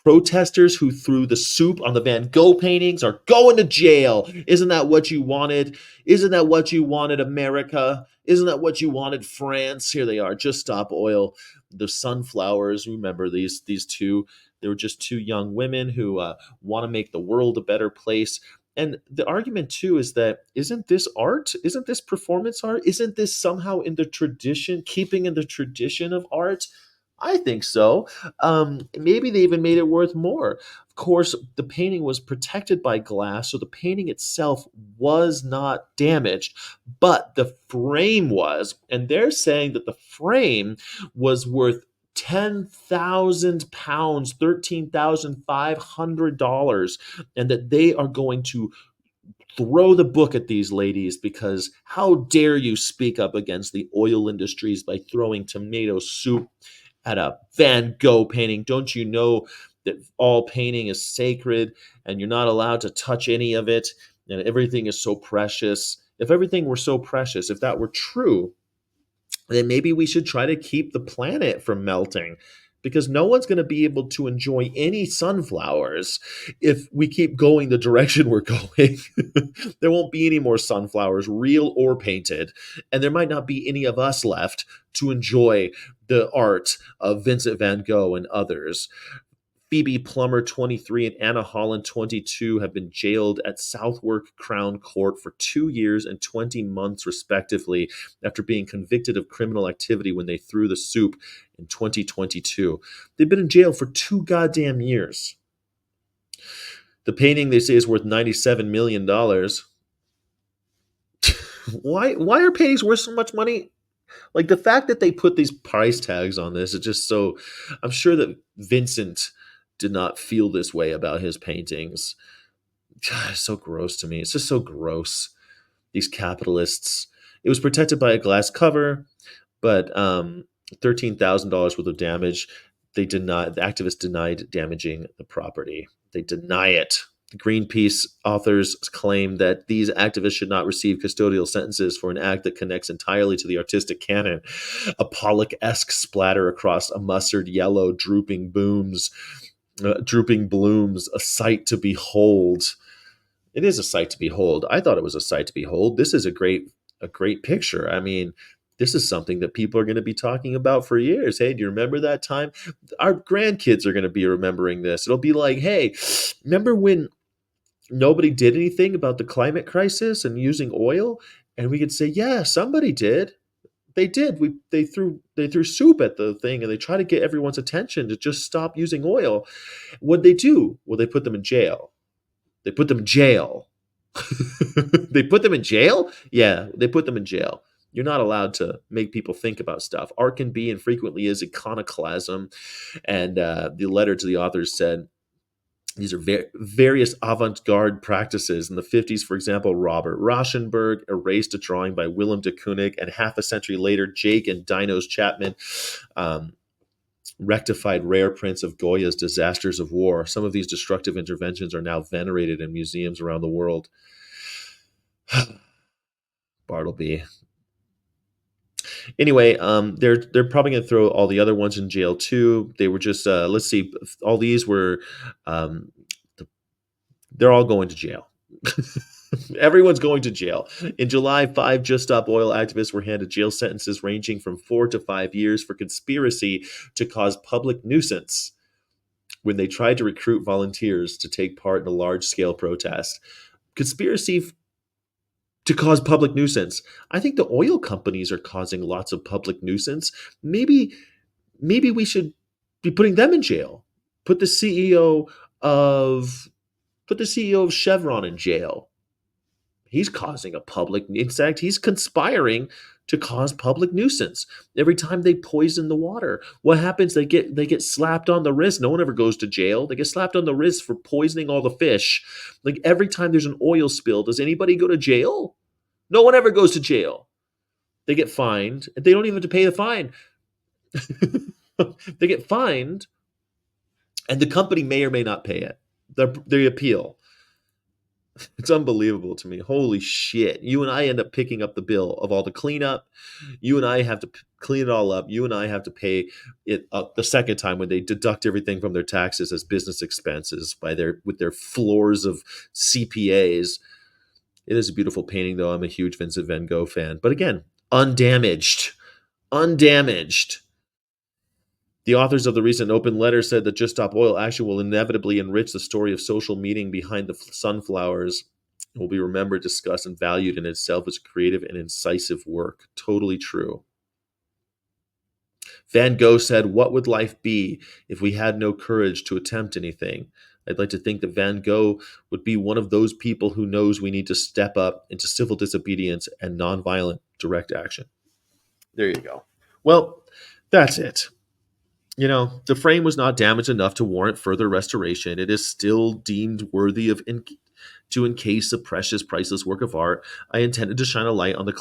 Protesters who threw the soup on the Van Gogh paintings are going to jail. Isn't that what you wanted? Isn't that what you wanted, America? Isn't that what you wanted, France? Here they are. Just Stop Oil. The sunflowers. Remember these two? They were just two young women who want to make the world a better place. And the argument too is that isn't this art? Isn't this performance art? Isn't this somehow in the tradition, keeping in the tradition of art? I think so. Maybe they even made it worth more. Of course, the painting was protected by glass, so the painting itself was not damaged, but the frame was. And they're saying that the frame was worth £10,000, $13,500, and that they are going to throw the book at these ladies because how dare you speak up against the oil industries by throwing tomato soup at a Van Gogh painting? Don't you know that all painting is sacred and you're not allowed to touch any of it and everything is so precious? If everything were so precious, if that were true, then maybe we should try to keep the planet from melting because no one's going to be able to enjoy any sunflowers if we keep going the direction we're going. There won't be any more sunflowers, real or painted, and there might not be any of us left to enjoy the art of Vincent van Gogh and others. Phoebe Plummer, 23, and Anna Holland, 22, have been jailed at Southwark Crown Court for 2 years and 20 months, respectively, after being convicted of criminal activity when they threw the soup in 2022. They've been in jail for 2 goddamn years. The painting, they say, is worth $97 million. Why are paintings worth so much money? Like the fact that they put these price tags on this is just so. I'm sure that Vincent did not feel this way about his paintings. God, it's so gross to me. It's just so gross. These capitalists. It was protected by a glass cover, but $13,000 worth of damage. The activists denied damaging the property. They deny it. The Greenpeace authors claim that these activists should not receive custodial sentences for an act that connects entirely to the artistic canon. A Pollock-esque splatter across a mustard yellow drooping blooms, a sight to behold. It is a sight to behold. I thought it was a sight to behold. This is a great picture. I mean, this is something that people are going to be talking about for years. Hey, do you remember that time? Our grandkids are going to be remembering this. It'll be like, hey, remember when nobody did anything about the climate crisis and using oil? And we could say, yeah, somebody did. They did. They threw soup at the thing and they try to get everyone's attention to just stop using oil. What'd they do? Well, they put them in jail. They put them in jail. They put them in jail? Yeah, they put them in jail. You're not allowed to make people think about stuff. Art can be and frequently is iconoclasm. And the letter to the authors said, these are various avant-garde practices. In the 50s, for example, Robert Rauschenberg erased a drawing by Willem de Kooning, and half a century later, Jake and Dinos Chapman rectified rare prints of Goya's Disasters of War. Some of these destructive interventions are now venerated in museums around the world. Bartleby. Anyway, they're probably going to throw all the other ones in jail too. They were just let's see, all these were they're all going to jail. Everyone's going to jail. In July, 5 Just Stop Oil activists were handed jail sentences ranging from 4 to 5 years for conspiracy to cause public nuisance when they tried to recruit volunteers to take part in a large-scale protest. Conspiracy to cause public nuisance. I think the oil companies are causing lots of public nuisance. Maybe we should be putting them in jail. Put the CEO of Chevron in jail. He's causing a public, in fact, he's conspiring to cause public nuisance. Every time they poison the water, what happens? They get slapped on the wrist. No one ever goes to jail. They get slapped on the wrist for poisoning all the fish. Like every time there's an oil spill, does anybody go to jail? No one ever goes to jail. They get fined. They don't even have to pay the fine. They get fined, and the company may or may not pay it. They appeal. It's unbelievable to me. Holy shit. You and I end up picking up the bill of all the cleanup. You and I have to clean it all up. You and I have to pay it up the second time when they deduct everything from their taxes as business expenses by their with their floors of CPAs. It is a beautiful painting though. I'm a huge Vincent van Gogh fan. But again, undamaged. Undamaged. The authors of the recent open letter said that Just Stop Oil actually will inevitably enrich the story of social meaning behind the sunflowers. It will be remembered, discussed, and valued in itself as creative and incisive work. Totally true. Van Gogh said, "What would life be if we had no courage to attempt anything?" I'd like to think that Van Gogh would be one of those people who knows we need to step up into civil disobedience and nonviolent direct action. There you go. Well, that's it. The frame was not damaged enough to warrant further restoration. It is still deemed worthy to encase a precious, priceless work of art. I intended to shine a light on the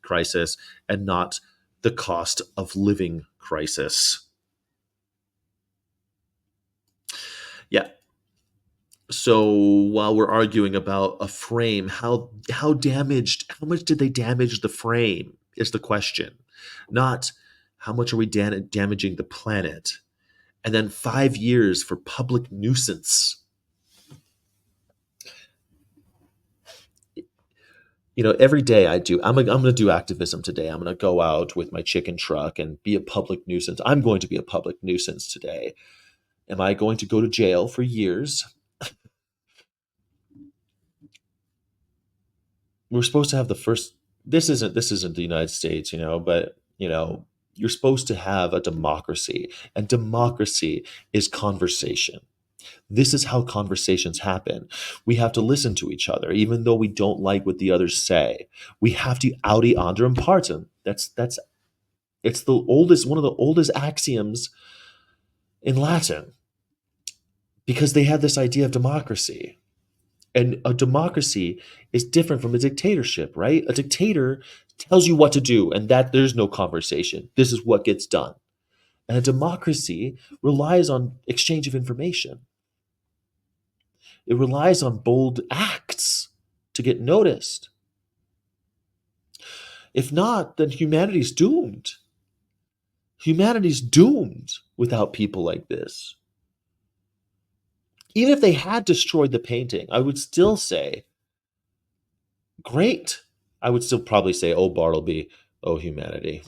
crisis and not the cost of living crisis. Yeah. So while we're arguing about a frame, how much did they damage the frame is the question, not how much are we damaging the planet. And then 5 years for public nuisance. Every day I'm going to do activism today. I'm going to go out with my chicken truck and be a public nuisance. I'm going to be a public nuisance today. Am I going to go to jail for years? We're supposed to have the first. This isn't the United States, but you're supposed to have a democracy, and democracy is conversation. This is how conversations happen. We have to listen to each other, even though we don't like what the others say. We have to audi anderem partem. That's it's the oldest one of the oldest axioms in Latin because they had this idea of democracy. And a democracy is different from a dictatorship, right? A dictator tells you what to do, and that there's no conversation. This is what gets done. And a democracy relies on exchange of information. It relies on bold acts to get noticed. If not, then humanity's doomed. Humanity's doomed without people like this. Even if they had destroyed the painting, I would still say, great. I would still probably say, oh, Bartleby, oh, humanity.